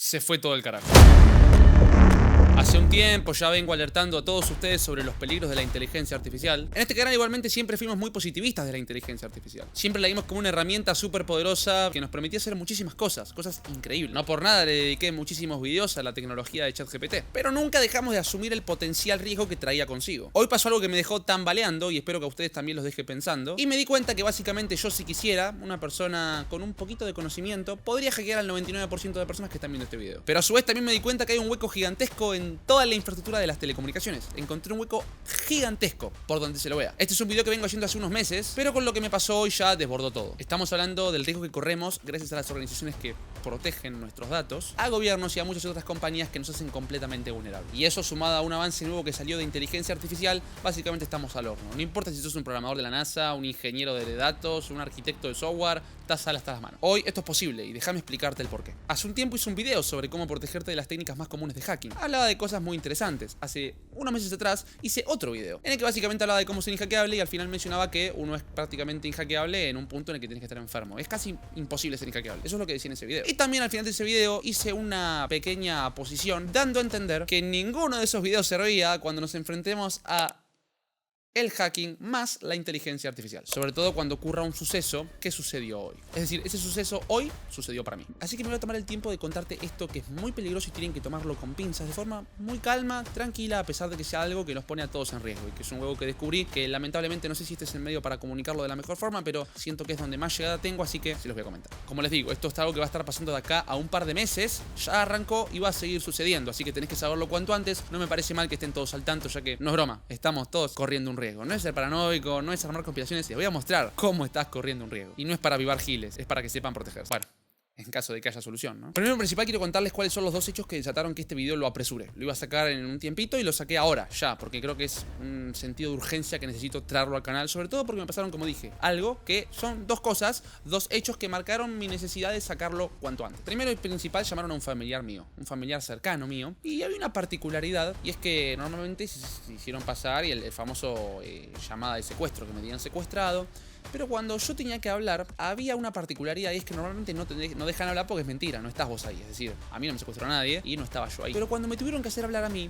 se fue todo el carajo. Hace un tiempo ya vengo alertando a todos ustedes sobre los peligros de la inteligencia artificial. En este canal igualmente siempre fuimos muy positivistas de la inteligencia artificial. Siempre la vimos como una herramienta súper poderosa que nos permitía hacer muchísimas cosas increíbles. No por nada le dediqué muchísimos videos a la tecnología de ChatGPT, pero nunca dejamos de asumir el potencial riesgo que traía consigo. Hoy pasó algo que me dejó tambaleando y espero que a ustedes también los deje pensando. Y me di cuenta que básicamente yo, si quisiera, una persona con un poquito de conocimiento, podría hackear al 99% de personas que están viendo este video. Pero a su vez también me di cuenta que hay un hueco gigantesco en toda la infraestructura de las telecomunicaciones. Encontré un hueco gigantesco por donde se lo vea. Este es un video que vengo haciendo hace unos meses, pero con lo que me pasó hoy ya desbordó todo. Estamos hablando del riesgo que corremos gracias a las organizaciones que protegen nuestros datos, a gobiernos y a muchas otras compañías que nos hacen completamente vulnerables. Y eso, sumado a un avance nuevo que salió de inteligencia artificial, básicamente estamos al horno. No importa si sos un programador de la NASA, un ingeniero de datos, un arquitecto de software, estás sal hasta las manos. Hoy esto es posible y déjame explicarte el porqué. Hace un tiempo hice un video sobre cómo protegerte de las técnicas más comunes de hacking. Hablaba de cosas muy interesantes. Hace unos meses atrás hice otro video en el que básicamente hablaba de cómo ser inhackeable y al final mencionaba que uno es prácticamente inhackeable en un punto en el que tienes que estar enfermo. Es casi imposible ser inhackeable. Eso es lo que decía en ese video. Y también al final de ese video hice una pequeña posición dando a entender que ninguno de esos videos servía cuando nos enfrentemos a el hacking más la inteligencia artificial. Sobre todo cuando ocurra un suceso que sucedió hoy. Es decir, ese suceso hoy sucedió para mí. Así que me voy a tomar el tiempo de contarte esto que es muy peligroso y tienen que tomarlo con pinzas, de forma muy calma, tranquila, a pesar de que sea algo que nos pone a todos en riesgo. Y que es un juego que descubrí que lamentablemente no sé si este es el medio para comunicarlo de la mejor forma, pero siento que es donde más llegada tengo, así que se los voy a comentar. Como les digo, esto es algo que va a estar pasando de acá a un par de meses. Ya arrancó y va a seguir sucediendo, así que tenés que saberlo cuanto antes. No me parece mal que estén todos al tanto, ya que no es broma, estamos todos corriendo un riesgo. No es ser paranoico, no es armar conspiraciones. Te voy a mostrar cómo estás corriendo un riesgo. Y no es para avivar giles, es para que sepan protegerse. Bueno, en caso de que haya solución, ¿no? Primero, en principal, quiero contarles cuáles son los dos hechos que desataron que este video lo apresure. Lo iba a sacar en un tiempito y lo saqué ahora, ya, porque creo que es un sentido de urgencia que necesito traerlo al canal, sobre todo porque me pasaron, como dije, algo que son dos cosas, dos hechos que marcaron mi necesidad de sacarlo cuanto antes. Primero y principal, llamaron a un familiar mío, un familiar cercano mío, y había una particularidad, y es que normalmente se hicieron pasar y el famoso llamada de secuestro, que me habían secuestrado. Pero cuando yo tenía que hablar, había una particularidad y es que normalmente no dejan hablar porque es mentira, no estás vos ahí. Es decir, a mí no me secuestró nadie y no estaba yo ahí. Pero cuando me tuvieron que hacer hablar a mí,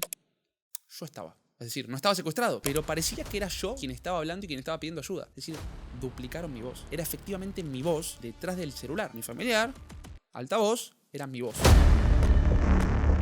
yo estaba. Es decir, no estaba secuestrado, pero parecía que era yo quien estaba hablando y quien estaba pidiendo ayuda. Es decir, duplicaron mi voz. Era efectivamente mi voz detrás del celular. Mi familiar, altavoz, era mi voz.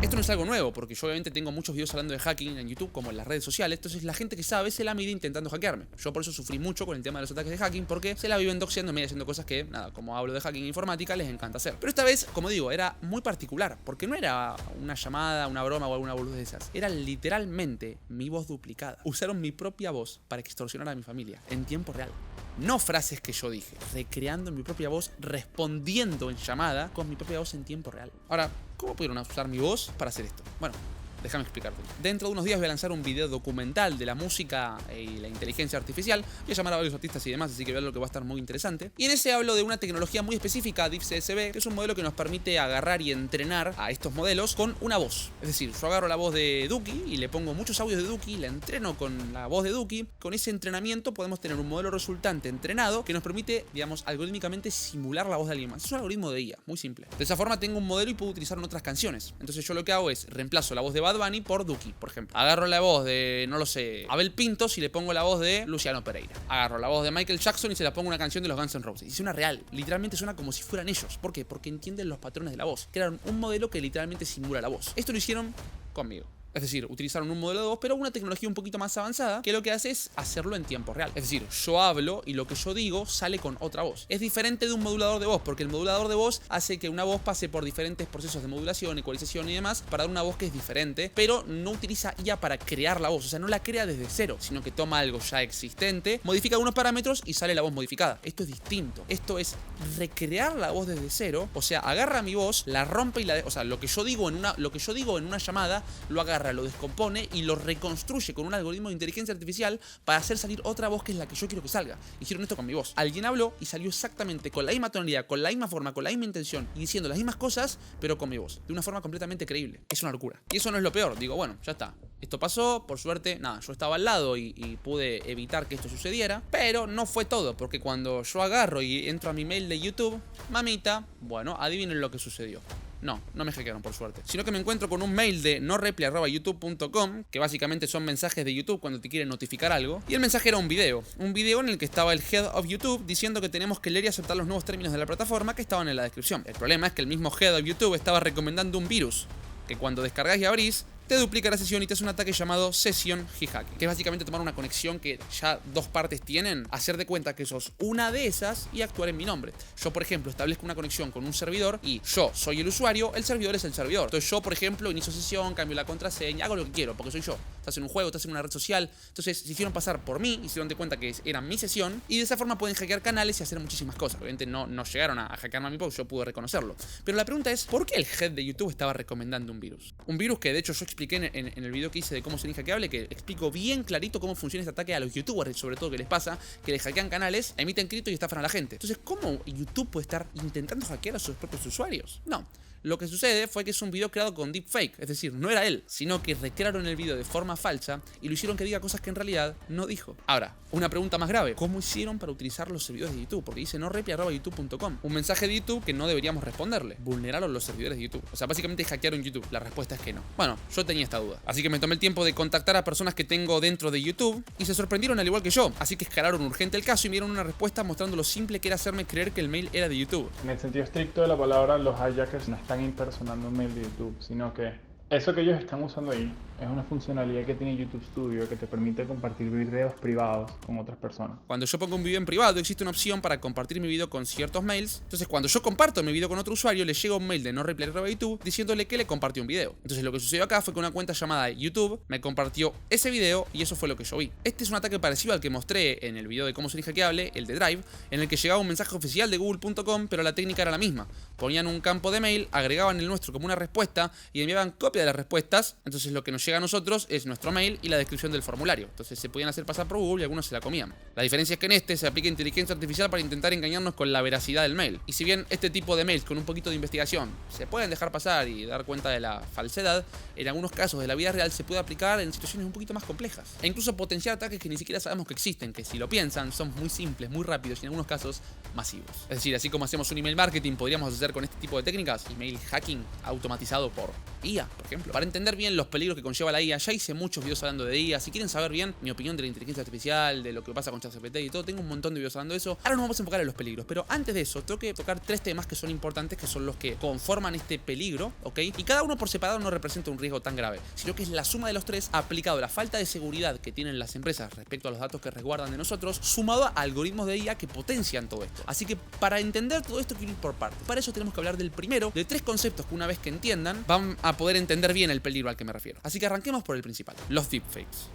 Esto no es algo nuevo, porque yo obviamente tengo muchos videos hablando de hacking en YouTube, como en las redes sociales. Entonces la gente que sabe se la mide intentando hackearme. Yo por eso sufrí mucho con el tema de los ataques de hacking, porque se la viven doxeándome y haciendo cosas que, nada, como hablo de hacking informática, les encanta hacer. Pero esta vez, como digo, era muy particular, porque no era una llamada, una broma o alguna boludez de esas. Era literalmente mi voz duplicada. Usaron mi propia voz para extorsionar a mi familia, en tiempo real. No frases que yo dije, recreando mi propia voz, respondiendo en llamada con mi propia voz en tiempo real. Ahora, ¿cómo pudieron usar mi voz para hacer esto? Bueno, déjame explicarte. Dentro de unos días voy a lanzar un video documental de la música y la inteligencia artificial. Voy a llamar a varios artistas y demás, así que vean lo que va a estar muy interesante. Y en ese hablo de una tecnología muy específica, DeepCSB, que es un modelo que nos permite agarrar y entrenar a estos modelos con una voz. Es decir, yo agarro la voz de Duki y le pongo muchos audios de Duki, la entreno con la voz de Duki. Con ese entrenamiento podemos tener un modelo resultante entrenado que nos permite, digamos, algorítmicamente simular la voz de alguien más. Es un algoritmo de IA, muy simple. De esa forma tengo un modelo y puedo utilizarlo en otras canciones. Entonces yo lo que hago es reemplazo la voz de Bad Bunny por Duki, por ejemplo. Agarro la voz de, no lo sé, Abel Pintos y le pongo la voz de Luciano Pereira. Agarro la voz de Michael Jackson y se la pongo una canción de los Guns N' Roses. Y suena real. Literalmente suena como si fueran ellos. ¿Por qué? Porque entienden los patrones de la voz. Crearon un modelo que literalmente simula la voz. Esto lo hicieron conmigo. Es decir, utilizaron un modelo de voz, pero una tecnología un poquito más avanzada, que lo que hace es hacerlo en tiempo real. Es decir, yo hablo y lo que yo digo sale con otra voz. Es diferente de un modulador de voz, porque el modulador de voz hace que una voz pase por diferentes procesos de modulación, ecualización y demás, para dar una voz que es diferente, pero no utiliza IA para crear la voz. O sea, no la crea desde cero, sino que toma algo ya existente, modifica algunos parámetros y sale la voz modificada. Esto es distinto. Esto es recrear la voz desde cero. O sea, agarra mi voz, la rompe y la... O sea, lo que yo digo en una llamada, lo agarra, lo descompone y lo reconstruye con un algoritmo de inteligencia artificial para hacer salir otra voz que es la que yo quiero que salga. Hicieron esto con mi voz. Alguien habló y salió exactamente con la misma tonalidad, con la misma forma, con la misma intención y diciendo las mismas cosas, pero con mi voz. De una forma completamente creíble. Es una locura. Y eso no es lo peor. Digo, bueno, ya está. Esto pasó, por suerte, nada, yo estaba al lado y pude evitar que esto sucediera. Pero no fue todo, porque cuando yo agarro y entro a mi mail de YouTube, mamita, bueno, adivinen lo que sucedió. No me hackearon por suerte. Sino que me encuentro con un mail de noreply@youtube.com, que básicamente son mensajes de YouTube cuando te quieren notificar algo. Y el mensaje era un video en el que estaba el Head of YouTube diciendo que tenemos que leer y aceptar los nuevos términos de la plataforma que estaban en la descripción. El problema es que el mismo Head of YouTube estaba recomendando un virus que cuando descargas y abrís te duplica la sesión y te hace un ataque llamado Session Hijacking, que es básicamente tomar una conexión que ya dos partes tienen, hacer de cuenta que sos una de esas y actuar en mi nombre. Yo, por ejemplo, establezco una conexión con un servidor y yo soy el usuario, el servidor es el servidor. Entonces yo, por ejemplo, inicio sesión, cambio la contraseña, hago lo que quiero, porque soy yo. Estás en un juego, estás en una red social. Entonces se hicieron pasar por mí, hicieron de cuenta que era mi sesión y de esa forma pueden hackear canales y hacer muchísimas cosas. Obviamente no llegaron a hackearme a mí porque yo pude reconocerlo. Pero la pregunta es, ¿por qué el head de YouTube estaba recomendando un virus? Un virus que de hecho yo expliqué en el video que hice de cómo ser inhackeable, que explico bien clarito cómo funciona este ataque a los youtubers, sobre todo que les pasa, que les hackean canales, emiten cripto y estafan a la gente. Entonces, ¿cómo YouTube puede estar intentando hackear a sus propios usuarios? No. Lo que sucede fue que es un video creado con deepfake, es decir, no era él, sino que recrearon el video de forma falsa y lo hicieron que diga cosas que en realidad no dijo. Ahora, una pregunta más grave, ¿cómo hicieron para utilizar los servidores de YouTube? Porque dice noreply@youtube.com, un mensaje de YouTube que no deberíamos responderle. Vulneraron los servidores de YouTube, o sea, básicamente hackearon YouTube. La respuesta es que no. Bueno, yo tenía esta duda, así que me tomé el tiempo de contactar a personas que tengo dentro de YouTube y se sorprendieron al igual que yo, así que escalaron urgente el caso y me dieron una respuesta mostrando lo simple que era hacerme creer que el mail era de YouTube. En el sentido estricto de la palabra, los hijackers no están impersonando un mail de YouTube, sino que eso que ellos están usando ahí es una funcionalidad que tiene YouTube Studio que te permite compartir videos privados con otras personas. Cuando yo pongo un video en privado existe una opción para compartir mi video con ciertos mails. Entonces cuando yo comparto mi video con otro usuario le llega un mail de noreply@youtube diciéndole que le compartió un video. Entonces lo que sucedió acá fue que una cuenta llamada YouTube me compartió ese video y eso fue lo que yo vi. Este es un ataque parecido al que mostré en el video de cómo ser hackeable, el de Drive, en el que llegaba un mensaje oficial de google.com, pero la técnica era la misma. Ponían un campo de mail, agregaban el nuestro como una respuesta y enviaban copia de las respuestas. Entonces lo que nos llega a nosotros es nuestro mail y la descripción del formulario. Entonces se podían hacer pasar por Google y algunos se la comían. La diferencia es que en este se aplica inteligencia artificial para intentar engañarnos con la veracidad del mail. Y si bien este tipo de mails con un poquito de investigación se pueden dejar pasar y dar cuenta de la falsedad, en algunos casos de la vida real se puede aplicar en situaciones un poquito más complejas. E incluso potenciar ataques que ni siquiera sabemos que existen, que si lo piensan son muy simples, muy rápidos y en algunos casos masivos. Es decir, así como hacemos un email marketing, podríamos hacer con este tipo de técnicas email hacking automatizado por IA, por ejemplo. Para entender bien los peligros que conlleva la IA, ya hice muchos videos hablando de IA. Si quieren saber bien mi opinión de la inteligencia artificial, de lo que pasa con ChatGPT y todo, tengo un montón de videos hablando de eso. Ahora nos vamos a enfocar en los peligros, pero antes de eso tengo que tocar tres temas que son importantes, que son los que conforman este peligro, ¿ok? Y cada uno por separado no representa un riesgo tan grave, sino que es la suma de los tres aplicado a la falta de seguridad que tienen las empresas respecto a los datos que resguardan de nosotros, sumado a algoritmos de IA que potencian todo esto. Así que para entender todo esto quiero ir por partes. Para eso tenemos que hablar del primero de tres conceptos que una vez que entiendan van a poder entender bien el peligro al que me refiero. Así que arranquemos por el principal, los deepfakes.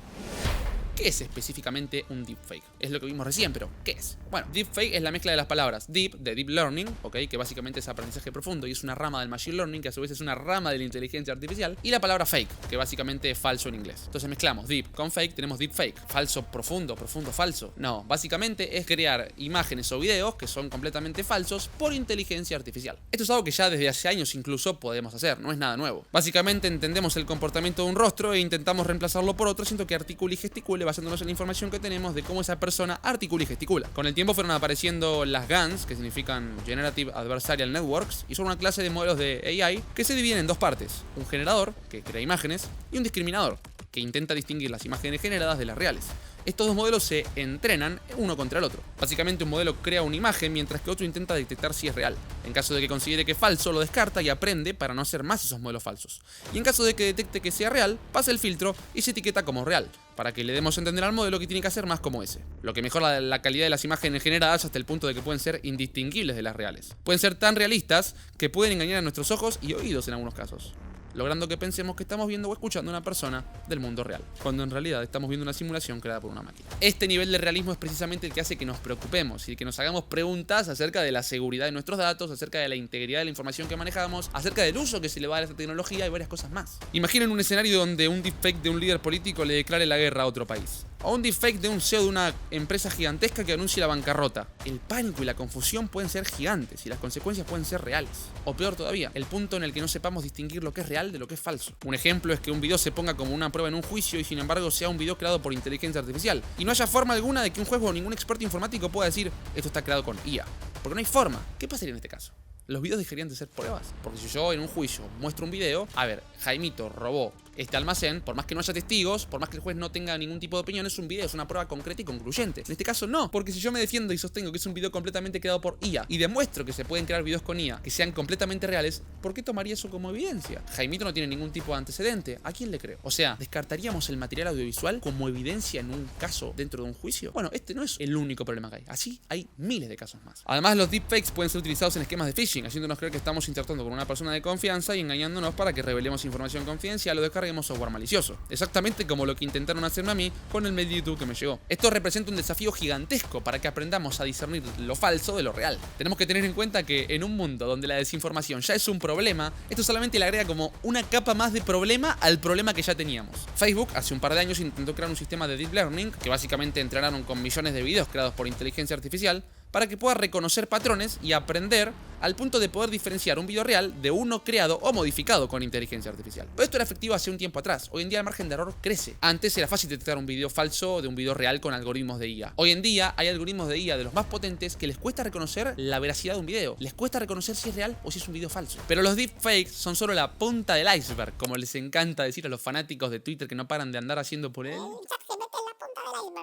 ¿Qué es específicamente un deepfake? Es lo que vimos recién, pero ¿qué es? Bueno, deepfake es la mezcla de las palabras deep, de deep learning, ¿ok? Que básicamente es aprendizaje profundo y es una rama del machine learning, que a su vez es una rama de la inteligencia artificial, y la palabra fake, que básicamente es falso en inglés. Entonces mezclamos deep con fake, tenemos deepfake. Falso, profundo, profundo, falso. No, básicamente es crear imágenes o videos que son completamente falsos por inteligencia artificial. Esto es algo que ya desde hace años incluso podemos hacer, no es nada nuevo. Básicamente entendemos el comportamiento de un rostro e intentamos reemplazarlo por otro, siento que articule y gesticule basándonos en la información que tenemos de cómo esa persona articula y gesticula. Con el tiempo fueron apareciendo las GANs, que significan Generative Adversarial Networks, y son una clase de modelos de AI que se dividen en dos partes: un generador, que crea imágenes, y un discriminador, que intenta distinguir las imágenes generadas de las reales. Estos dos modelos se entrenan uno contra el otro. Básicamente un modelo crea una imagen mientras que otro intenta detectar si es real. En caso de que considere que es falso, lo descarta y aprende para no hacer más esos modelos falsos. Y en caso de que detecte que sea real, pasa el filtro y se etiqueta como real, para que le demos a entender al modelo que tiene que hacer más como ese. Lo que mejora la calidad de las imágenes generadas hasta el punto de que pueden ser indistinguibles de las reales. Pueden ser tan realistas que pueden engañar a nuestros ojos y oídos en algunos casos, logrando que pensemos que estamos viendo o escuchando a una persona del mundo real, cuando en realidad estamos viendo una simulación creada por una máquina. Este nivel de realismo es precisamente el que hace que nos preocupemos y que nos hagamos preguntas acerca de la seguridad de nuestros datos, acerca de la integridad de la información que manejamos, acerca del uso que se le va a dar a esta tecnología y varias cosas más. Imaginen un escenario donde un deepfake de un líder político le declare la guerra a otro país, o un deepfake de un CEO de una empresa gigantesca que anuncie la bancarrota. El pánico y la confusión pueden ser gigantes y las consecuencias pueden ser reales. O peor todavía, el punto en el que no sepamos distinguir lo que es real de lo que es falso. Un ejemplo es que un video se ponga como una prueba en un juicio y sin embargo sea un video creado por inteligencia artificial y no haya forma alguna de que un juez o ningún experto informático pueda decir esto está creado con IA, porque no hay forma. ¿Qué pasaría en este caso? los videos dejarían de ser pruebas. Porque si yo en un juicio muestro un video, a ver, Jaimito robó este almacén, por más que no haya testigos, por más que el juez no tenga ningún tipo de opinión, es un video, es una prueba concreta y concluyente. En este caso no, porque si yo me defiendo y sostengo que es un video completamente creado por IA y demuestro que se pueden crear videos con IA que sean completamente reales, ¿por qué tomaría eso como evidencia? Jaimito no tiene ningún tipo de antecedente, ¿a quién le creo? O sea, ¿descartaríamos el material audiovisual como evidencia en un caso dentro de un juicio? Bueno, este no es el único problema que hay, así hay miles de casos más. Además, los deepfakes pueden ser utilizados en esquemas de phishing, haciéndonos creer que estamos interactuando con una persona de confianza y engañándonos para que revelemos información confidencial o descarguemos software malicioso. Exactamente como lo que intentaron hacerme a mí con el mail de YouTube que me llegó. Esto representa un desafío gigantesco para que aprendamos a discernir lo falso de lo real. Tenemos que tener en cuenta que en un mundo donde la desinformación ya es un problema, esto solamente le agrega como una capa más de problema al problema que ya teníamos. Facebook hace un par de años intentó crear un sistema de deep learning que básicamente entrenaron con millones de videos creados por inteligencia artificial para que pueda reconocer patrones y aprender al punto de poder diferenciar un video real de uno creado o modificado con inteligencia artificial. Pero esto era efectivo hace un tiempo atrás. Hoy en día el margen de error crece. Antes era fácil detectar un video falso de un video real con algoritmos de IA. Hoy en día hay algoritmos de IA de los más potentes que les cuesta reconocer la veracidad de un video. Les cuesta reconocer si es real o si es un video falso. Pero los deepfakes son solo la punta del iceberg, como les encanta decir a los fanáticos de Twitter que no paran de andar haciendo por él.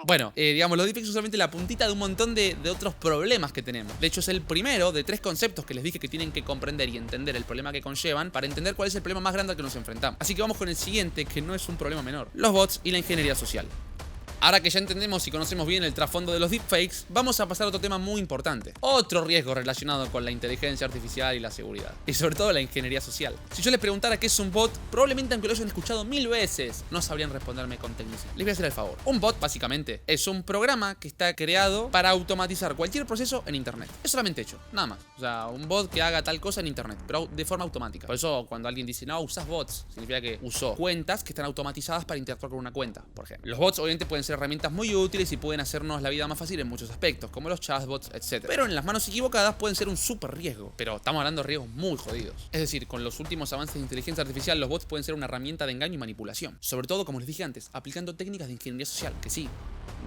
Bueno, digamos, los deepfakes son solamente la puntita de un montón de otros problemas que tenemos. De hecho, es el primero de 3 conceptos que les dije que tienen que comprender y entender el problema que conllevan para entender cuál es el problema más grande al que nos enfrentamos. Así que vamos con el siguiente, que no es un problema menor: los bots y la ingeniería social. Ahora que ya entendemos y conocemos bien el trasfondo de los deepfakes, vamos a pasar a otro tema muy importante. Otro riesgo relacionado con la inteligencia artificial y la seguridad. Y sobre todo la ingeniería social. Si yo les preguntara qué es un bot, probablemente aunque lo hayan escuchado 1000 veces, no sabrían responderme con tecnicismo. Les voy a hacer el favor. Un bot, básicamente, es un programa que está creado para automatizar cualquier proceso en internet. Es solamente hecho, nada más. O sea, un bot que haga tal cosa en internet, pero de forma automática. Por eso cuando alguien dice, no, usas bots, significa que usó cuentas que están automatizadas para interactuar con una cuenta, por ejemplo. Los bots obviamente pueden ser herramientas muy útiles y pueden hacernos la vida más fácil en muchos aspectos, como los chatbots, etc. Pero en las manos equivocadas pueden ser un súper riesgo. Pero estamos hablando de riesgos muy jodidos. Es decir, con los últimos avances de inteligencia artificial, los bots pueden ser una herramienta de engaño y manipulación. Sobre todo, como les dije antes, aplicando técnicas de ingeniería social, que sí,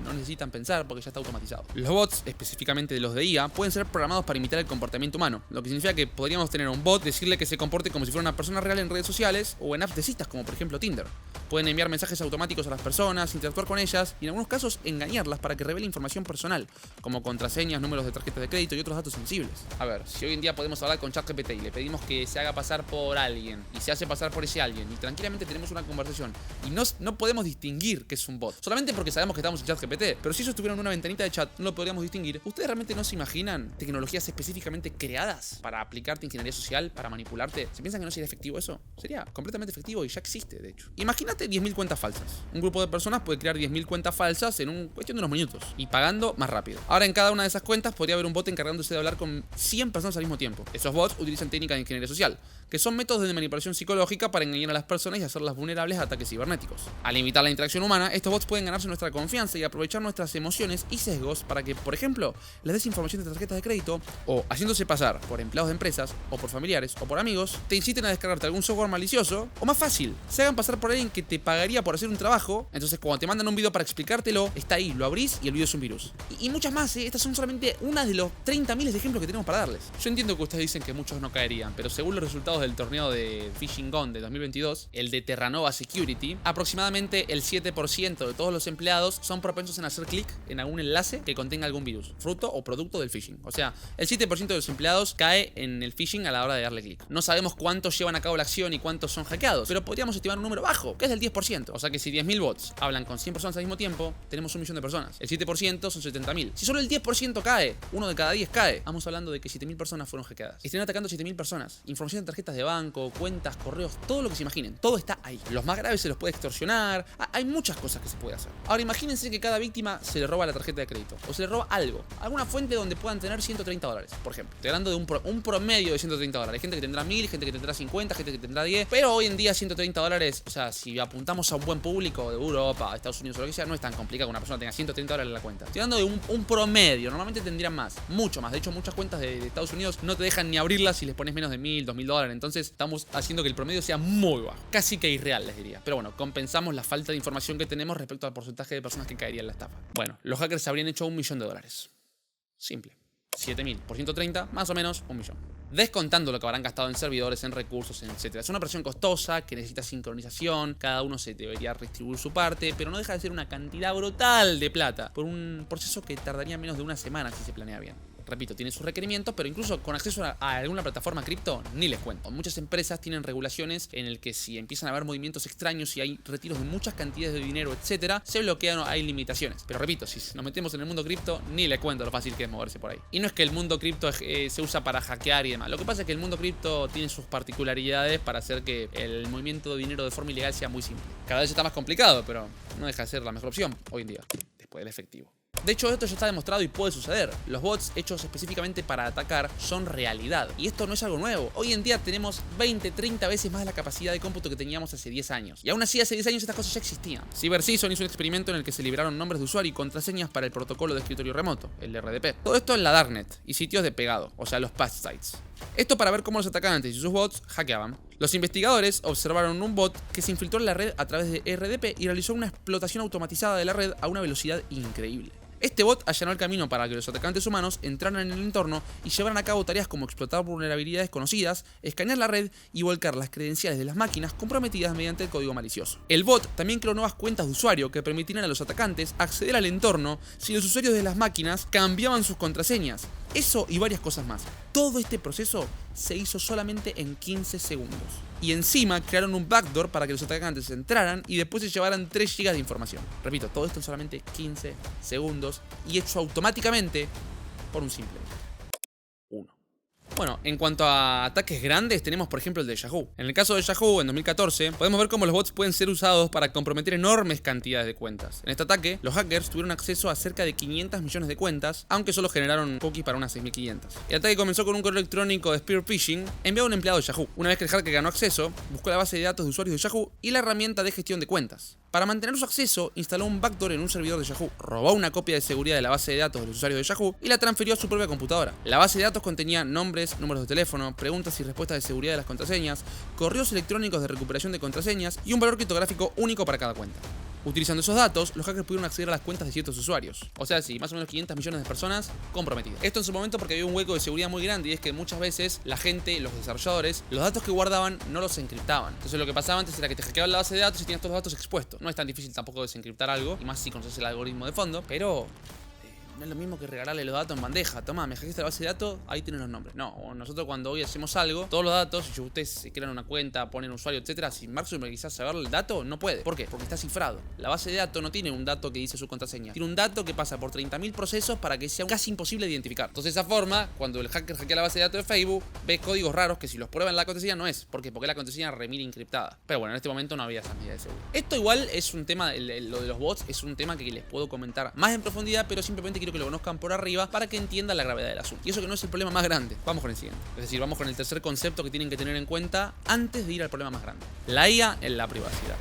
no necesitan pensar porque ya está automatizado. Los bots, específicamente los de IA, pueden ser programados para imitar el comportamiento humano, lo que significa que podríamos tener a un bot, decirle que se comporte como si fuera una persona real en redes sociales o en apps de citas, como por ejemplo Tinder. Pueden enviar mensajes automáticos a las personas, interactuar con ellas y en algunos casos engañarlas para que revele información personal, como contraseñas, números de tarjeta de crédito y otros datos sensibles. A ver, si hoy en día podemos hablar con ChatGPT y le pedimos que se haga pasar por alguien y se hace pasar por ese alguien y tranquilamente tenemos una conversación y no podemos distinguir que es un bot, solamente porque sabemos que estamos en ChatGPT, pero si eso estuviera en una ventanita de chat no lo podríamos distinguir. ¿Ustedes realmente no se imaginan tecnologías específicamente creadas para aplicarte ingeniería social, para manipularte? ¿Se piensan que no sería efectivo eso? Sería completamente efectivo y ya existe, de hecho. Imagínate 10.000 cuentas falsas. Un grupo de personas puede crear 10.000 cuentas falsas en cuestión de unos minutos y pagando más rápido. Ahora en cada una de esas cuentas podría haber un bot encargándose de hablar con 100 personas al mismo tiempo. Esos bots utilizan técnicas de ingeniería social, que son métodos de manipulación psicológica para engañar a las personas y hacerlas vulnerables a ataques cibernéticos. Al limitar la interacción humana, estos bots pueden ganarse nuestra confianza y aprovechar nuestras emociones y sesgos para que, por ejemplo, les des información de tarjetas de crédito o, haciéndose pasar por empleados de empresas o por familiares o por amigos, te inciten a descargarte algún software malicioso o, más fácil, se hagan pasar por alguien que te pagaría por hacer un trabajo. Entonces cuando te mandan un video para explicártelo, está ahí, lo abrís y el video es un virus. Y muchas más, estas son solamente una de los 30 miles de ejemplos que tenemos para darles. Yo entiendo que ustedes dicen que muchos no caerían, pero según los resultados del torneo de Phishing Gone de 2022, el de Terranova Security, aproximadamente el 7% de todos los empleados son propensos en hacer clic en algún enlace que contenga algún virus, fruto o producto del phishing. O sea, el 7% de los empleados cae en el phishing a la hora de darle clic. No sabemos cuántos llevan a cabo la acción y cuántos son hackeados, pero podríamos estimar un número bajo, que es del 10%. O sea que si 10.000 bots hablan con 100 personas al mismo tiempo, tenemos 1 millón de personas. El 7% son 70.000. Si solo el 10% cae, uno de cada 10 cae, estamos hablando de que 7.000 personas fueron hackeadas. Están atacando a 7.000 personas. Información de tarjetas de banco, cuentas, correos, todo lo que se imaginen. Todo está ahí. Los más graves se los puede extorsionar. Hay muchas cosas que se puede hacer. Ahora imagínense que cada víctima se le roba la tarjeta de crédito o se le roba algo, alguna fuente donde puedan tener $130, por ejemplo. Estoy hablando de un promedio de $130. Hay gente que tendrá 1.000, gente que tendrá 50, gente que tendrá 10, pero hoy en día $130, o sea, si apuntamos a un buen público de Europa, Estados Unidos o lo que sea, no es tan complicado que una persona tenga $130 en la cuenta. Estoy hablando de un promedio. Normalmente tendrían más, mucho más. De hecho, muchas cuentas de Estados Unidos no te dejan ni abrirlas si les pones menos de $1.000, $2.000. Entonces estamos haciendo que el promedio sea muy bajo, casi que irreal, les diría. Pero bueno, compensamos la falta de información que tenemos respecto al porcentaje de personas que caerían en la estafa. Bueno, los hackers habrían hecho $1 millón. Simple. 7.000 por 130, más o menos $1 millón. descontando lo que habrán gastado en servidores, en recursos, etc. Es una operación costosa que necesita sincronización, cada uno se debería redistribuir su parte, pero no deja de ser una cantidad brutal de plata por un proceso que tardaría menos de una semana si se planea bien. Repito, tiene sus requerimientos, pero incluso con acceso a alguna plataforma cripto, ni les cuento. Muchas empresas tienen regulaciones en el que si empiezan a haber movimientos extraños y hay retiros de muchas cantidades de dinero, etcétera, se bloquean o hay limitaciones. Pero repito, si nos metemos en el mundo cripto, ni les cuento lo fácil que es moverse por ahí. Y no es que el mundo cripto se usa para hackear y demás. Lo que pasa es que el mundo cripto tiene sus particularidades para hacer que el movimiento de dinero de forma ilegal sea muy simple. Cada vez está más complicado, pero no deja de ser la mejor opción hoy en día, después del efectivo. De hecho, esto ya está demostrado y puede suceder. Los bots hechos específicamente para atacar son realidad. Y esto no es algo nuevo. Hoy en día tenemos 20, 30 veces más la capacidad de cómputo que teníamos hace 10 años. Y aún así, hace 10 años estas cosas ya existían. CyberSeason hizo un experimento en el que se liberaron nombres de usuario y contraseñas para el protocolo de escritorio remoto, el RDP. Todo esto en la Darknet y sitios de pegado, o sea, los patch sites. Esto para ver cómo los atacantes y sus bots hackeaban. Los investigadores observaron un bot que se infiltró en la red a través de RDP y realizó una explotación automatizada de la red a una velocidad increíble. Este bot allanó el camino para que los atacantes humanos entraran en el entorno y llevaran a cabo tareas como explotar vulnerabilidades conocidas, escanear la red y volcar las credenciales de las máquinas comprometidas mediante el código malicioso. El bot también creó nuevas cuentas de usuario que permitían a los atacantes acceder al entorno si los usuarios de las máquinas cambiaban sus contraseñas. Eso y varias cosas más. Todo este proceso se hizo solamente en 15 segundos. Y encima crearon un backdoor para que los atacantes entraran y después se llevaran 3 GB de información. Repito, todo esto en solamente 15 segundos y hecho automáticamente por un simple uno. Bueno, en cuanto a ataques grandes, tenemos por ejemplo el de Yahoo. En el caso de Yahoo, en 2014, podemos ver cómo los bots pueden ser usados para comprometer enormes cantidades de cuentas. En este ataque, los hackers tuvieron acceso a cerca de 500 millones de cuentas, aunque solo generaron cookies para unas 6.500. El ataque comenzó con un correo electrónico de spear phishing enviado a un empleado de Yahoo. Una vez que el hacker ganó acceso, buscó la base de datos de usuarios de Yahoo y la herramienta de gestión de cuentas. Para mantener su acceso, instaló un backdoor en un servidor de Yahoo, robó una copia de seguridad de la base de datos de los usuarios de Yahoo y la transfirió a su propia computadora. La base de datos contenía nombres, números de teléfono, preguntas y respuestas de seguridad de las contraseñas, correos electrónicos de recuperación de contraseñas y un valor criptográfico único para cada cuenta. Utilizando esos datos, los hackers pudieron acceder a las cuentas de ciertos usuarios. O sea, sí, más o menos 500 millones de personas comprometidas. Esto en su momento porque había un hueco de seguridad muy grande y es que muchas veces la gente, los desarrolladores, los datos que guardaban no los encriptaban. Entonces lo que pasaba antes era que te hackeaban la base de datos y tenías todos los datos expuestos. No es tan difícil tampoco desencriptar algo, y más si conoces el algoritmo de fondo, pero no es lo mismo que regalarle los datos en bandeja. Toma, me hackeaste la base de datos, ahí tienes los nombres. No, o nosotros cuando hoy hacemos algo, todos los datos, si ustedes se crean una cuenta, ponen un usuario, etcétera, si Mark Zuckerberg quizás saber el dato, no puede. ¿Por qué? Porque está cifrado. La base de datos no tiene un dato que dice su contraseña. Tiene un dato que pasa por 30.000 procesos para que sea casi imposible de identificar. Entonces, de esa forma, cuando el hacker hackea la base de datos de Facebook, ve códigos raros que si los prueban en la contraseña no es. ¿Por qué? Porque la contraseña remil encriptada. Pero bueno, en este momento no había esas medidas de seguridad. Esto igual es un tema, lo de los bots es un tema que les puedo comentar más en profundidad, pero simplemente quiero que lo conozcan por arriba para que entiendan la gravedad del asunto. Y eso que no es el problema más grande. Vamos con el siguiente. Es decir, vamos con el tercer concepto que tienen que tener en cuenta antes de ir al problema más grande. La IA en la privacidad.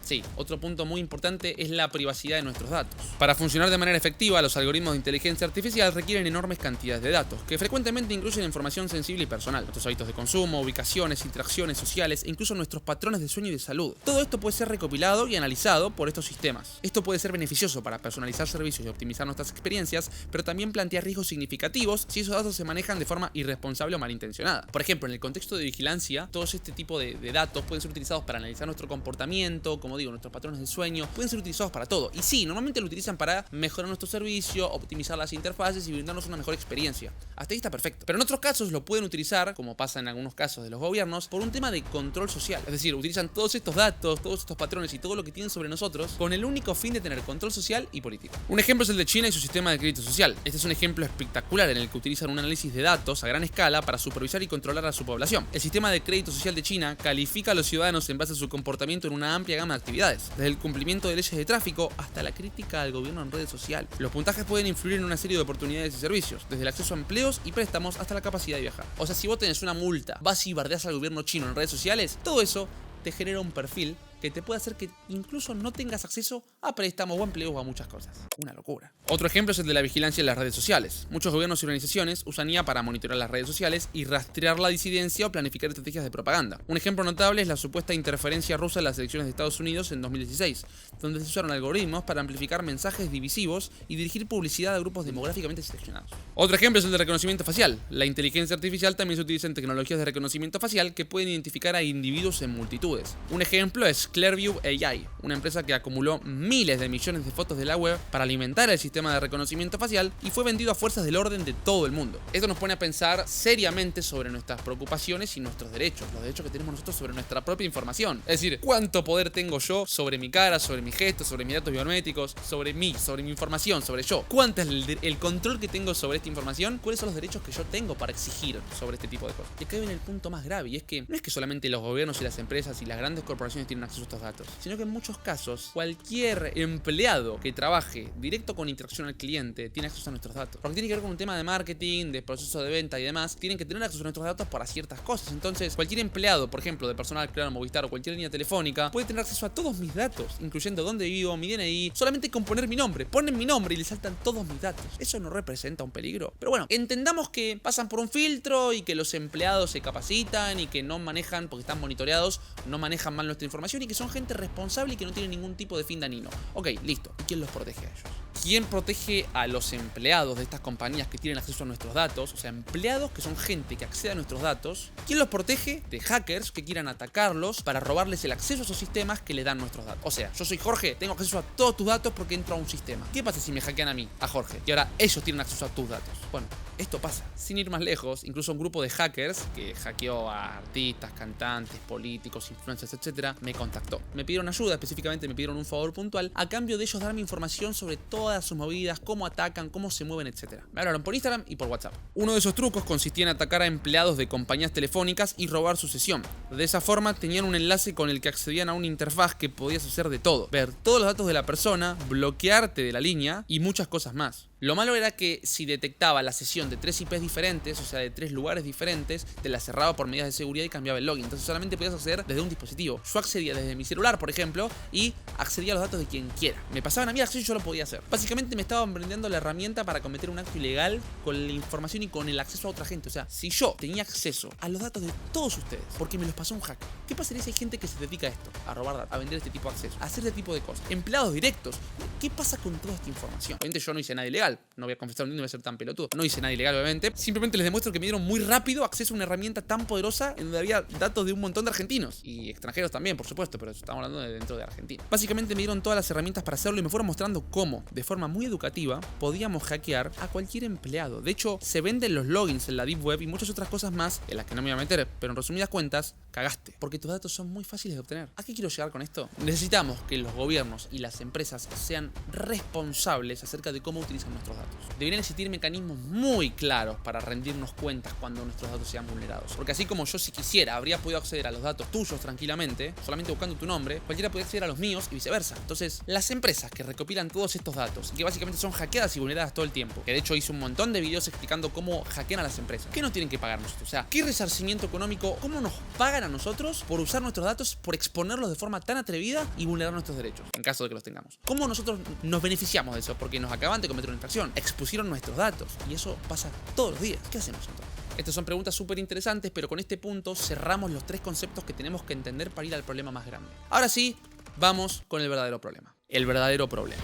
Sí, otro punto muy importante es la privacidad de nuestros datos. Para funcionar de manera efectiva, los algoritmos de inteligencia artificial requieren enormes cantidades de datos, que frecuentemente incluyen información sensible y personal. Nuestros hábitos de consumo, ubicaciones, interacciones sociales e incluso nuestros patrones de sueño y de salud. Todo esto puede ser recopilado y analizado por estos sistemas. Esto puede ser beneficioso para personalizar servicios y optimizar nuestras experiencias, pero también plantea riesgos significativos si esos datos se manejan de forma irresponsable o malintencionada. Por ejemplo, en el contexto de vigilancia, todos este tipo de datos pueden ser utilizados para analizar nuestro comportamiento, como digo, nuestros patrones de sueño, pueden ser utilizados para todo. Y sí, normalmente lo utilizan para mejorar nuestro servicio, optimizar las interfaces y brindarnos una mejor experiencia. Hasta ahí está perfecto. Pero en otros casos lo pueden utilizar, como pasa en algunos casos de los gobiernos, por un tema de control social. Es decir, utilizan todos estos datos, todos estos patrones y todo lo que tienen sobre nosotros con el único fin de tener control social y político. Un ejemplo es el de China y su sistema de crédito social. Este es un ejemplo espectacular en el que utilizan un análisis de datos a gran escala para supervisar y controlar a su población. El sistema de crédito social de China califica a los ciudadanos en base a su comportamiento en una amplia gama de actividades, desde el cumplimiento de leyes de tráfico hasta la crítica al gobierno en redes sociales. Los puntajes pueden influir en una serie de oportunidades y servicios, desde el acceso a empleos y préstamos hasta la capacidad de viajar. O sea, si vos tenés una multa, vas y bardeás al gobierno chino en redes sociales, todo eso te genera un perfil que te puede hacer que incluso no tengas acceso a préstamos o empleos o a muchas cosas. Una locura. Otro ejemplo es el de la vigilancia en las redes sociales. Muchos gobiernos y organizaciones usan IA para monitorear las redes sociales y rastrear la disidencia o planificar estrategias de propaganda. Un ejemplo notable es la supuesta interferencia rusa en las elecciones de Estados Unidos en 2016, donde se usaron algoritmos para amplificar mensajes divisivos y dirigir publicidad a grupos demográficamente seleccionados. Otro ejemplo es el de reconocimiento facial. La inteligencia artificial también se utiliza en tecnologías de reconocimiento facial que pueden identificar a individuos en multitudes. Un ejemplo es Clearview AI, una empresa que acumuló miles de millones de fotos de la web para alimentar el sistema de reconocimiento facial y fue vendido a fuerzas del orden de todo el mundo. Esto nos pone a pensar seriamente sobre nuestras preocupaciones y nuestros derechos, los derechos que tenemos nosotros sobre nuestra propia información. Es decir, ¿cuánto poder tengo yo sobre mi cara, sobre mis gestos, sobre mis datos biométricos, sobre mí, sobre mi información, sobre yo? ¿Cuánto es el control que tengo sobre esta información? ¿Cuáles son los derechos que yo tengo para exigir sobre este tipo de cosas? Y acá viene el punto más grave, y es que no es que solamente los gobiernos y las empresas y las grandes corporaciones tienen acceso a estos datos, sino que en muchos casos cualquier empleado que trabaje directo con interacción al cliente tiene acceso a nuestros datos. Porque tiene que ver con un tema de marketing, de proceso de venta y demás, tienen que tener acceso a nuestros datos para ciertas cosas. Entonces, cualquier empleado, por ejemplo, de personal claro, Movistar o cualquier línea telefónica, puede tener acceso a todos mis datos, incluyendo dónde vivo, mi DNI, solamente con poner mi nombre. Ponen mi nombre y le saltan todos mis datos. ¿Eso no representa un peligro? Pero bueno, entendamos que pasan por un filtro y que los empleados se capacitan y que no manejan, porque están monitoreados, no manejan mal nuestra información y que son gente responsable y que no tienen ningún tipo de fin dañino. Ok, listo. ¿Y quién los protege a ellos? ¿Quién protege a los empleados de estas compañías que tienen acceso a nuestros datos? O sea, empleados que son gente que accede a nuestros datos. ¿Quién los protege de hackers que quieran atacarlos para robarles el acceso a esos sistemas que le dan nuestros datos? O sea, yo soy Jorge, tengo acceso a todos tus datos porque entro a un sistema. ¿Qué pasa si me hackean a mí, a Jorge? Y ahora ellos tienen acceso a tus datos. Bueno, esto pasa. Sin ir más lejos, incluso un grupo de hackers que hackeó a artistas, cantantes, políticos, influencers, etc., me contactó. Me pidieron ayuda, específicamente me pidieron un favor puntual, a cambio de ellos darme información sobre todas sus movidas, cómo atacan, cómo se mueven, etc. Me hablaron por Instagram y por WhatsApp. Uno de esos trucos consistía en atacar a empleados de compañías telefónicas y robar su sesión. De esa forma tenían un enlace con el que accedían a una interfaz que podías hacer de todo. Ver todos los datos de la persona, bloquearte de la línea y muchas cosas más. Lo malo era que si detectaba la sesión de 3 IPs diferentes, o sea de 3 lugares diferentes, te la cerraba por medidas de seguridad y cambiaba el login. Entonces solamente podías acceder desde un dispositivo. Yo accedía desde mi celular, por ejemplo, y accedía a los datos de quien quiera. Me pasaban a mí acceso y yo lo podía hacer. Básicamente me estaban brindando la herramienta para cometer un acto ilegal con la información y con el acceso a otra gente. O sea, si yo tenía acceso a los datos de todos ustedes, porque me los pasó un hacker, ¿qué pasaría si hay gente que se dedica a esto? A robar datos, a vender este tipo de acceso, a hacer este tipo de cosas. Empleados directos. ¿Qué pasa con toda esta información? Obviamente yo no hice nada ilegal. No voy a confesar, no voy a ser tan pelotudo. No hice nada ilegal, obviamente. Simplemente les demuestro que me dieron muy rápido acceso a una herramienta tan poderosa en donde había datos de un montón de argentinos. Y extranjeros también, por supuesto, pero estamos hablando de dentro de Argentina. Básicamente me dieron todas las herramientas para hacerlo y me fueron mostrando cómo, de forma muy educativa, podíamos hackear a cualquier empleado. De hecho, se venden los logins en la Deep Web y muchas otras cosas más en las que no me voy a meter, pero en resumidas cuentas, cagaste. Porque tus datos son muy fáciles de obtener. ¿A qué quiero llegar con esto? Necesitamos que los gobiernos y las empresas sean responsables acerca de cómo utilizan nuestros datos. Deberían existir mecanismos muy claros para rendirnos cuentas cuando nuestros datos sean vulnerados. Porque así como yo, si quisiera, habría podido acceder a los datos tuyos tranquilamente, solamente buscando tu nombre, cualquiera podría acceder a los míos y viceversa. Entonces, las empresas que recopilan todos estos datos y que básicamente son hackeadas y vulneradas todo el tiempo, que de hecho hice un montón de videos explicando cómo hackean a las empresas, ¿qué nos tienen que pagar nosotros? O sea, ¿qué resarcimiento económico, cómo nos pagan a nosotros por usar nuestros datos, por exponerlos de forma tan atrevida y vulnerar nuestros derechos, en caso de que los tengamos? ¿Cómo nosotros nos beneficiamos de eso? Porque nos acaban de cometer una infracción, expusieron nuestros datos y eso pasa todos los días. ¿Qué hacemos entonces? Estas son preguntas súper interesantes, pero con este punto cerramos los 3 conceptos que tenemos que entender para ir al problema más grande. Ahora sí, vamos con el verdadero problema. El verdadero problema.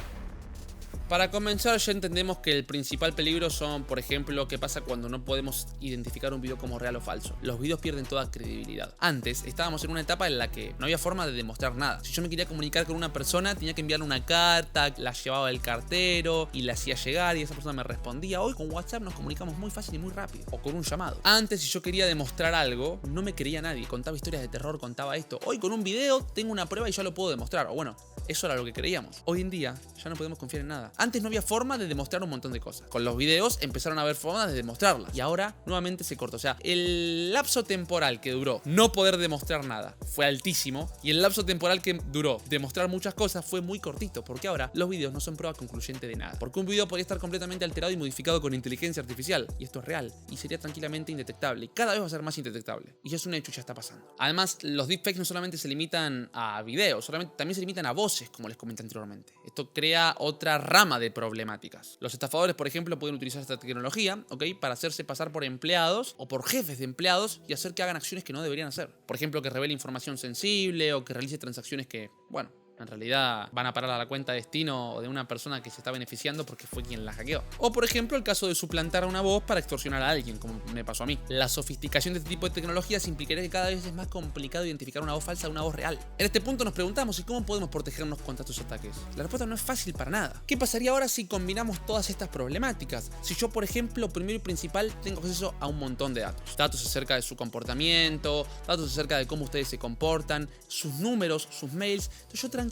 Para comenzar, ya entendemos que el principal peligro son, por ejemplo, qué pasa cuando no podemos identificar un video como real o falso. Los videos pierden toda credibilidad. Antes estábamos en una etapa en la que no había forma de demostrar nada. Si yo me quería comunicar con una persona, tenía que enviarle una carta, la llevaba el cartero y la hacía llegar y esa persona me respondía. Hoy con WhatsApp nos comunicamos muy fácil y muy rápido, o con un llamado. Antes, si yo quería demostrar algo, no me creía nadie. Contaba historias de terror, contaba esto. Hoy con un video tengo una prueba y ya lo puedo demostrar. O bueno, eso era lo que creíamos. Hoy en día ya no podemos confiar en nada. Antes no había forma de demostrar un montón de cosas. Con los videos empezaron a haber formas de demostrarlas. Y ahora nuevamente se cortó. O sea, el lapso temporal que duró no poder demostrar nada fue altísimo. Y el lapso temporal que duró demostrar muchas cosas fue muy cortito. Porque ahora los videos no son prueba concluyente de nada. Porque un video podría estar completamente alterado y modificado con inteligencia artificial. Y esto es real. Y sería tranquilamente indetectable. Y cada vez va a ser más indetectable. Y ya es un hecho, ya está pasando. Además, los deepfakes no solamente se limitan a videos, también se limitan a voces, como les comenté anteriormente. Esto crea otra rama de problemáticas. Los estafadores, por ejemplo, pueden utilizar esta tecnología, ¿ok?, para hacerse pasar por empleados o por jefes de empleados y hacer que hagan acciones que no deberían hacer. Por ejemplo, que revele información sensible o que realice transacciones que, bueno, en realidad van a parar a la cuenta de destino de una persona que se está beneficiando porque fue quien la hackeó. O por ejemplo el caso de suplantar una voz para extorsionar a alguien, como me pasó a mí. La sofisticación de este tipo de tecnologías implicaría que cada vez es más complicado identificar una voz falsa de una voz real. En este punto nos preguntamos, ¿y cómo podemos protegernos contra estos ataques? La respuesta no es fácil para nada. ¿Qué pasaría ahora si combinamos todas estas problemáticas? Si yo, por ejemplo, primero y principal, tengo acceso a un montón de datos. Datos acerca de su comportamiento, datos acerca de cómo ustedes se comportan, sus números, sus mails. Entonces yo tranquilamente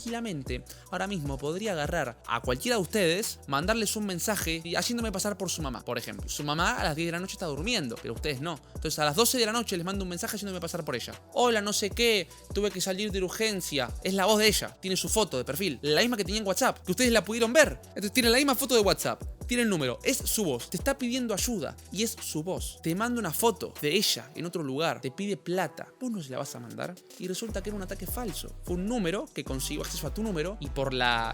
ahora mismo podría agarrar a cualquiera de ustedes, mandarles un mensaje y haciéndome pasar por su mamá, por ejemplo. Su mamá a las 10 de la noche está durmiendo, pero ustedes no. Entonces a las 12 de la noche les mando un mensaje haciéndome pasar por ella. Hola, no sé qué, tuve que salir de urgencia. Es la voz de ella, tiene su foto de perfil, la misma que tenía en WhatsApp, que ustedes la pudieron ver. Entonces tiene la misma foto de WhatsApp. Tiene el número, es su voz, te está pidiendo ayuda y es su voz. Te manda una foto de ella en otro lugar, te pide plata, vos no se la vas a mandar y resulta que era un ataque falso. Fue un número que consiguió acceso a tu número y por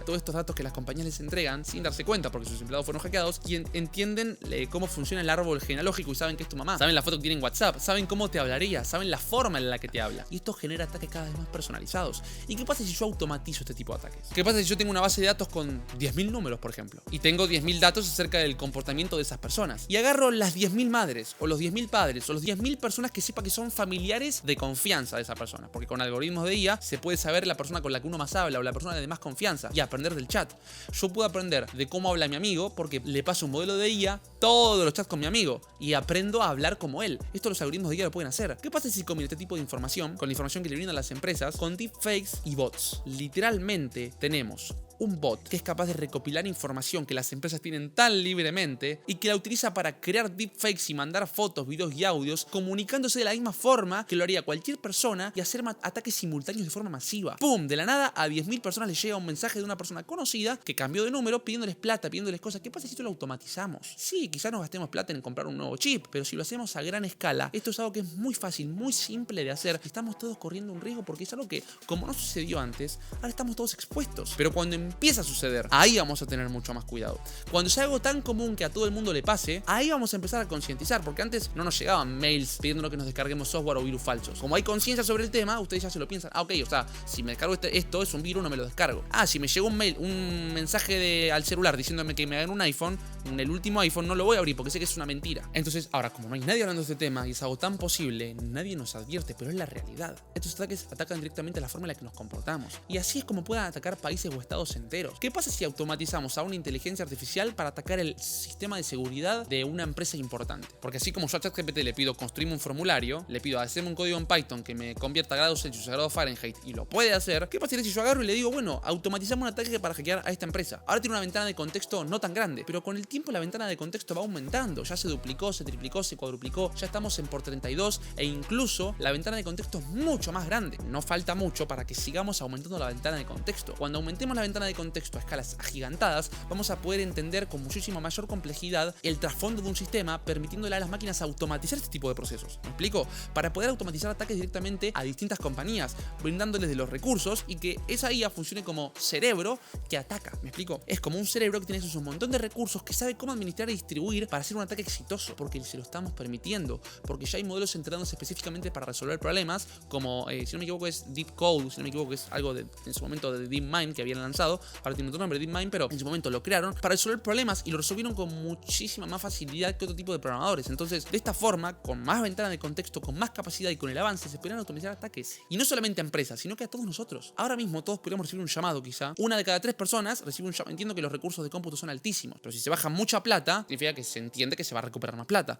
todos estos datos que las compañías les entregan sin darse cuenta porque sus empleados fueron hackeados y entienden cómo funciona el árbol genealógico y saben que es tu mamá. Saben la foto que tiene en WhatsApp, saben cómo te hablaría, saben la forma en la que te habla y esto genera ataques cada vez más personalizados. ¿Y qué pasa si yo automatizo este tipo de ataques? ¿Qué pasa si yo tengo una base de datos con 10.000 números, por ejemplo? Y tengo 10.000 datos acerca del comportamiento de esas personas. Y agarro las 10.000 madres, o los 10.000 padres, o los 10.000 personas que sepa que son familiares de confianza de esa persona. Porque con algoritmos de IA se puede saber la persona con la que uno más habla o la persona de más confianza y aprender del chat. Yo puedo aprender de cómo habla mi amigo porque le paso un modelo de IA todos los chats con mi amigo y aprendo a hablar como él. Esto los algoritmos de IA lo pueden hacer. ¿Qué pasa si combino este tipo de información con la información que le brindan las empresas con deepfakes y bots? Literalmente tenemos un bot que es capaz de recopilar información que las empresas tienen tan libremente y que la utiliza para crear deepfakes y mandar fotos, videos y audios comunicándose de la misma forma que lo haría cualquier persona y hacer ataques simultáneos de forma masiva. ¡Pum! De la nada a 10.000 personas les llega un mensaje de una persona conocida que cambió de número pidiéndoles plata, pidiéndoles cosas. ¿Qué pasa si esto lo automatizamos? Sí, quizás nos gastemos plata en comprar un nuevo chip, pero si lo hacemos a gran escala, esto es algo que es muy fácil, muy simple de hacer. Estamos todos corriendo un riesgo porque es algo que, como no sucedió antes, ahora estamos todos expuestos. Pero cuando empieza a suceder, ahí vamos a tener mucho más cuidado. Cuando sea algo tan común que a todo el mundo le pase, ahí vamos a empezar a concientizar, porque antes no nos llegaban mails pidiéndonos que nos descarguemos software o virus falsos. Como hay conciencia sobre el tema, ustedes ya se lo piensan. Ah, ok, o sea, si me descargo esto es un virus, no me lo descargo. Ah, si me llegó un mail, un mensaje al celular diciéndome que me hagan un iPhone, el último iPhone, no lo voy a abrir porque sé que es una mentira. Entonces, ahora, como no hay nadie hablando de este tema y es algo tan posible, nadie nos advierte, pero es la realidad. Estos ataques atacan directamente la forma en la que nos comportamos. Y así es como puedan atacar países o estados enteros. ¿Qué pasa si automatizamos a una inteligencia artificial para atacar el sistema de seguridad de una empresa importante? Porque así como yo a ChatGPT le pido construirme un formulario, le pido hacerme un código en Python que me convierta a grados Celsius a grados Fahrenheit y lo puede hacer, ¿qué pasaría si yo agarro y le digo, bueno, automatizamos un ataque para hackear a esta empresa? Ahora tiene una ventana de contexto no tan grande, pero con el tiempo la ventana de contexto va aumentando, ya se duplicó, se triplicó, se cuadruplicó, ya estamos en por 32 e incluso la ventana de contexto es mucho más grande. No falta mucho para que sigamos aumentando la ventana de contexto. Cuando aumentemos la ventana de contexto a escalas agigantadas, vamos a poder entender con muchísima mayor complejidad el trasfondo de un sistema, permitiéndole a las máquinas automatizar este tipo de procesos. ¿Me explico? Para poder automatizar ataques directamente a distintas compañías, brindándoles de los recursos y que esa IA funcione como cerebro que ataca. ¿Me explico? Es como un cerebro que tiene un montón de recursos que sabe cómo administrar y distribuir para hacer un ataque exitoso, porque se lo estamos permitiendo, porque ya hay modelos entrenados específicamente para resolver problemas, como, si no me equivoco es Deep Code, si no me equivoco es algo en su momento de DeepMind que habían lanzado, ahora tiene otro nombre, DeepMind, pero en su momento lo crearon para resolver problemas y lo resolvieron con muchísima más facilidad que otro tipo de programadores. Entonces, de esta forma, con más ventana de contexto, con más capacidad y con el avance, se podrían automatizar ataques. Y no solamente a empresas, sino que a todos nosotros. Ahora mismo todos podríamos recibir un llamado quizá. Una de cada 3 personas recibe un llamado. Entiendo que los recursos de cómputo son altísimos, pero si se baja mucha plata, significa que se entiende que se va a recuperar más plata.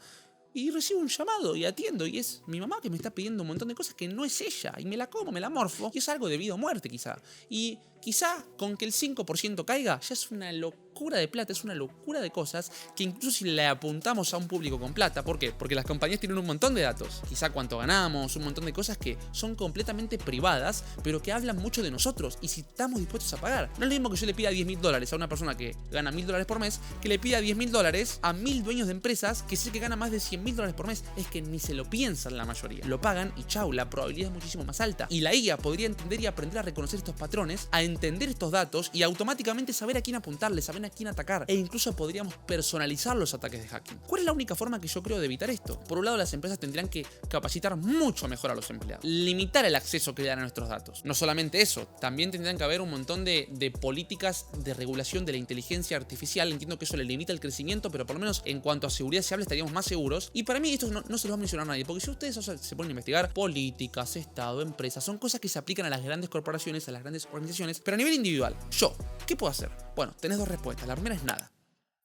Y recibo un llamado y atiendo y es mi mamá que me está pidiendo un montón de cosas que no es ella y me la como, me la morfo y es algo de vida o muerte quizá. Y quizá con que el 5% caiga ya es una locura locura de plata, es una locura de cosas que incluso si le apuntamos a un público con plata, ¿por qué? Porque las compañías tienen un montón de datos, quizá cuánto ganamos, un montón de cosas que son completamente privadas, pero que hablan mucho de nosotros y si estamos dispuestos a pagar. No es lo mismo que yo le pida $10.000 a una persona que gana $1.000 por mes, que le pida $10.000 a 1000 dueños de empresas que sé que gana más de $100.000 por mes. Es que ni se lo piensan la mayoría, lo pagan y chau, la probabilidad es muchísimo más alta. Y la IA podría entender y aprender a reconocer estos patrones, a entender estos datos y automáticamente saber a quién apuntarle, saber a quién atacar, e incluso podríamos personalizar los ataques de hacking. ¿Cuál es la única forma que yo creo de evitar esto? Por un lado, las empresas tendrían que capacitar mucho mejor a los empleados, limitar el acceso que le dan a nuestros datos. No solamente eso, también tendrían que haber un montón de políticas de regulación de la inteligencia artificial. Entiendo que eso le limita el crecimiento, pero por lo menos en cuanto a seguridad se habla estaríamos más seguros. Y para mí esto no se lo va a mencionar nadie, porque si ustedes se ponen a investigar políticas, Estado, empresas, son cosas que se aplican a las grandes corporaciones, a las grandes organizaciones, pero a nivel individual, yo, ¿qué puedo hacer? Bueno, tenés dos respuestas. La primera es nada.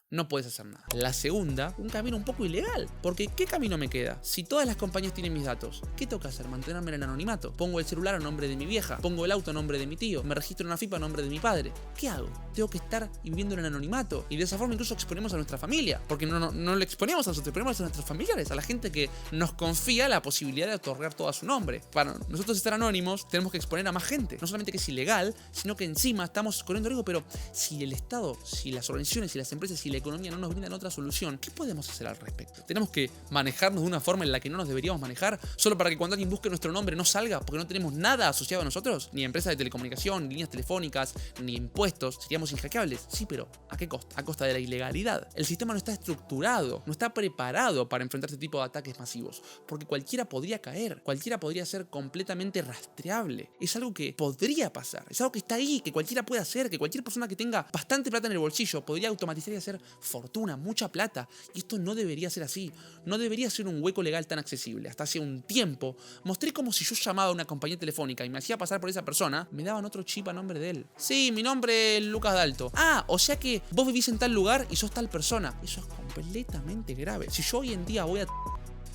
No puedes hacer nada. La segunda, un camino un poco ilegal. Porque ¿qué camino me queda? Si todas las compañías tienen mis datos, ¿qué tengo que hacer? Mantenerme en el anonimato. Pongo el celular a nombre de mi vieja, pongo el auto a nombre de mi tío, me registro en una FIPA a nombre de mi padre. ¿Qué hago? Tengo que estar viviendo en el anonimato. Y de esa forma incluso exponemos a nuestra familia. Porque no le exponemos a nosotros, exponemos a nuestros familiares, a la gente que nos confía la posibilidad de otorgar todo a su nombre. Para nosotros estar anónimos, tenemos que exponer a más gente. No solamente que es ilegal, sino que encima estamos corriendo riesgo. Pero si el Estado, si las organizaciones, si las empresas, si la economía no nos brindan otra solución, ¿qué podemos hacer al respecto? ¿Tenemos que manejarnos de una forma en la que no nos deberíamos manejar solo para que cuando alguien busque nuestro nombre no salga porque no tenemos nada asociado a nosotros? Ni empresas de telecomunicación, ni líneas telefónicas, ni impuestos. Seríamos inhackeables. Sí, pero ¿a qué costa? A costa de la ilegalidad. El sistema no está estructurado, no está preparado para enfrentar este tipo de ataques masivos, porque cualquiera podría caer, cualquiera podría ser completamente rastreable. Es algo que podría pasar, es algo que está ahí, que cualquiera puede hacer, que cualquier persona que tenga bastante plata en el bolsillo podría automatizar y hacer fortuna, mucha plata. Y esto no debería ser así. No debería ser un hueco legal tan accesible. Hasta hace un tiempo mostré como si yo llamaba a una compañía telefónica y me hacía pasar por esa persona, me daban otro chip a nombre de él. Sí, mi nombre es Lucas Dalto. Ah, o sea que vos vivís en tal lugar y sos tal persona. Eso es completamente grave. Si yo hoy en día voy a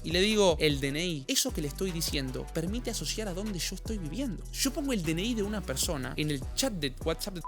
y le digo el DNI, eso que le estoy diciendo permite asociar a dónde yo estoy viviendo. Yo pongo el DNI de una persona en el chat de WhatsApp de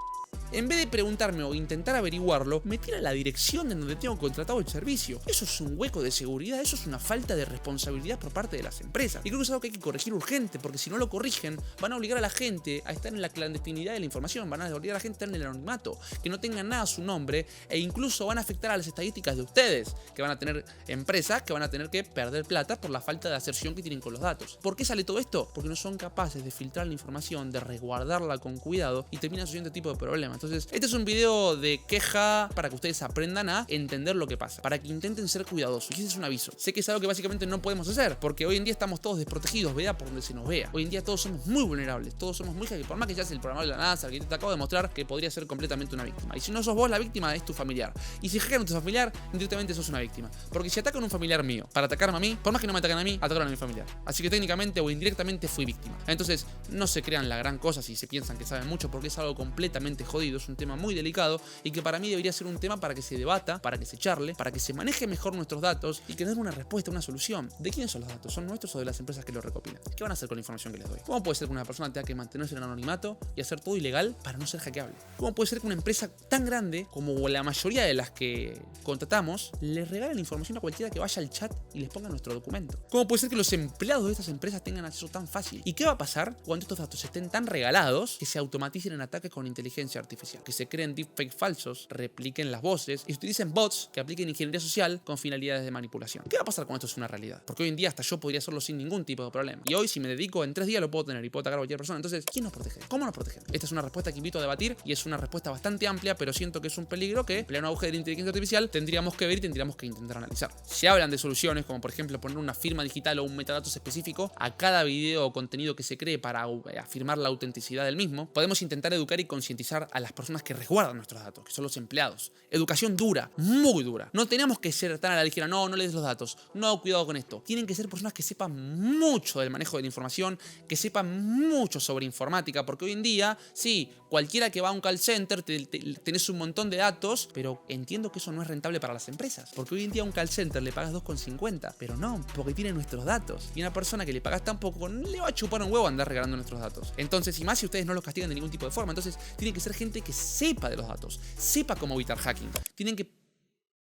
en vez de preguntarme o intentar averiguarlo, me tira la dirección en donde tengo contratado el servicio. Eso es un hueco de seguridad, eso es una falta de responsabilidad por parte de las empresas. Y creo que es algo que hay que corregir urgente, porque si no lo corrigen, van a obligar a la gente a estar en la clandestinidad de la información, van a obligar a la gente a estar en el anonimato, que no tengan nada a su nombre, e incluso van a afectar a las estadísticas de ustedes, que van a tener empresas que van a tener que perder plata por la falta de aserción que tienen con los datos. ¿Por qué sale todo esto? Porque no son capaces de filtrar la información, de resguardarla con cuidado y terminan sucediendo este tipo de problemas. Entonces, este es un video de queja para que ustedes aprendan a entender lo que pasa, para que intenten ser cuidadosos. Y ese es un aviso. Sé que es algo que básicamente no podemos hacer, porque hoy en día estamos todos desprotegidos, vea por donde se nos vea. Hoy en día todos somos muy vulnerables, todos somos muy hackeables. Por más que seas el programador de la NASA, que te acabo de mostrar que podría ser completamente una víctima. Y si no sos vos la víctima, es tu familiar. Y si hackean a tu familiar, indirectamente sos una víctima. Porque si atacan a un familiar mío para atacarme a mí, por más que no me ataquen a mí, atacaron a mi familiar. Así que técnicamente o indirectamente fui víctima. Entonces, no se crean la gran cosa si se piensan que saben mucho, porque es algo completamente jodido, es un tema muy delicado y que para mí debería ser un tema para que se debata, para que se charle, para que se maneje mejor nuestros datos y que den una respuesta, una solución. ¿De quiénes son los datos? ¿Son nuestros o de las empresas que los recopilan? ¿Qué van a hacer con la información que les doy? ¿Cómo puede ser que una persona tenga que mantenerse en el anonimato y hacer todo ilegal para no ser hackeable? ¿Cómo puede ser que una empresa tan grande como la mayoría de las que contratamos le regalen información a cualquiera que vaya al chat y les ponga nuestro documento? ¿Cómo puede ser que los empleados de estas empresas tengan acceso tan fácil? ¿Y qué va a pasar cuando estos datos estén tan regalados que se automaticen en ataques con inteligencia artificial? Que se creen deepfakes falsos, repliquen las voces y utilicen bots que apliquen ingeniería social con finalidades de manipulación. ¿Qué va a pasar cuando esto es una realidad? Porque hoy en día hasta yo podría hacerlo sin ningún tipo de problema. Y hoy, si me dedico, en 3 días lo puedo tener y puedo atacar a cualquier persona. Entonces, ¿quién nos protege? ¿Cómo nos protege? Esta es una respuesta que invito a debatir y es una respuesta bastante amplia, pero siento que es un peligro que, en pleno auge de la inteligencia artificial, tendríamos que ver y tendríamos que intentar analizar. Se hablan de soluciones como, por ejemplo, poner una firma digital o un metadatos específico a cada video o contenido que se cree para afirmar la autenticidad del mismo. Podemos intentar educar y concientizar a las personas que resguardan nuestros datos, que son los empleados. Educación dura, muy dura. No tenemos que ser tan a la ligera, no le des los datos, no, cuidado con esto. Tienen que ser personas que sepan mucho del manejo de la información, que sepan mucho sobre informática, porque hoy en día, sí, cualquiera que va a un call center tenés un montón de datos, pero entiendo que eso no es rentable para las empresas, porque hoy en día a un call center le pagas 2,50, pero no, porque tiene nuestros datos. Y una persona que le pagas tan poco, le va a chupar un huevo andar regalando nuestros datos. Entonces, y más si ustedes no los castigan de ningún tipo de forma, entonces tiene que ser gente gente que sepa de los datos, sepa cómo evitar hacking. Tienen que,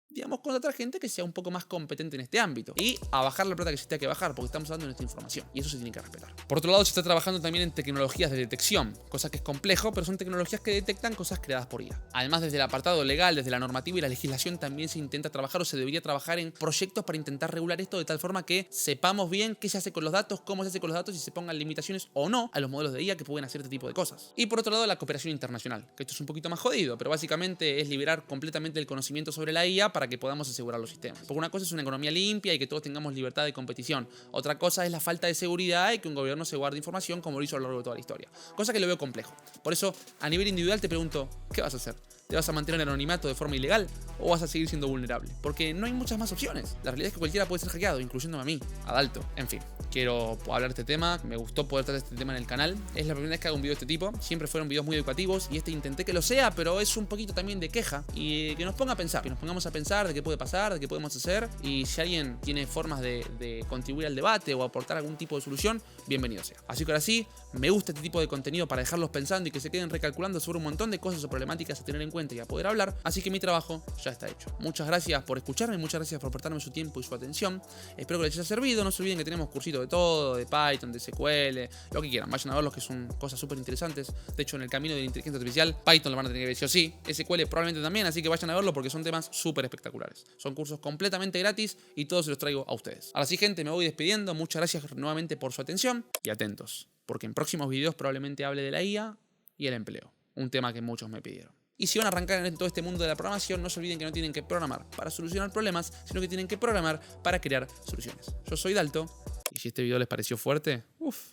digamos, contratar gente que sea un poco más competente en este ámbito y a bajar la plata que se tenga que bajar, porque estamos dando nuestra información y eso se tiene que respetar. Por otro lado, se está trabajando también en tecnologías de detección, cosa que es complejo, pero son tecnologías que detectan cosas creadas por IA. Además, desde el apartado legal, desde la normativa y la legislación también se intenta trabajar o se debería trabajar en proyectos para intentar regular esto de tal forma que sepamos bien qué se hace con los datos, cómo se hace con los datos y se pongan limitaciones o no a los modelos de IA que pueden hacer este tipo de cosas. Y por otro lado, la cooperación internacional, que esto es un poquito más jodido, pero básicamente es liberar completamente el conocimiento sobre la IA para que podamos asegurar los sistemas. Porque una cosa es una economía limpia y que todos tengamos libertad de competición. Otra cosa es la falta de seguridad y que un gobierno se guarde información como lo hizo a lo largo de toda la historia. Cosa que lo veo complejo. Por eso, a nivel individual te pregunto, ¿qué vas a hacer? ¿Te vas a mantener en anonimato de forma ilegal o vas a seguir siendo vulnerable? Porque no hay muchas más opciones. La realidad es que cualquiera puede ser hackeado, incluyéndome a mí, Adalto. En fin, quiero hablar de este tema. Me gustó poder tratar este tema en el canal. Es la primera vez que hago un video de este tipo. Siempre fueron videos muy educativos y intenté que lo sea, pero es un poquito también de queja y que nos ponga a pensar. Que nos pongamos a pensar de qué puede pasar, de qué podemos hacer y si alguien tiene formas de contribuir al debate o aportar algún tipo de solución, bienvenido sea. Así que ahora sí, me gusta este tipo de contenido para dejarlos pensando y que se queden recalculando sobre un montón de cosas o problemáticas a tener en cuenta y a poder hablar, así que mi trabajo ya está hecho. Muchas gracias por escucharme, muchas gracias por prestarme su tiempo y su atención. Espero que les haya servido. No se olviden que tenemos cursitos de todo, de Python, de SQL, lo que quieran. Vayan a verlos, que son cosas súper interesantes. De hecho, en el camino de la inteligencia artificial, Python lo van a tener que ver sí o sí, SQL probablemente también, así que vayan a verlo porque son temas súper espectaculares. Son cursos completamente gratis y todos se los traigo a ustedes. Ahora sí, gente, me voy despidiendo. Muchas gracias nuevamente por su atención y atentos, porque en próximos videos probablemente hable de la IA y el empleo, un tema que muchos me pidieron. Y si van a arrancar en todo este mundo de la programación, no se olviden que no tienen que programar para solucionar problemas, sino que tienen que programar para crear soluciones. Yo soy Dalto, y si este video les pareció fuerte,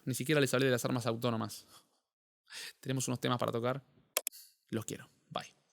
ni siquiera les hablé de las armas autónomas. Tenemos unos temas para tocar. Los quiero. Bye.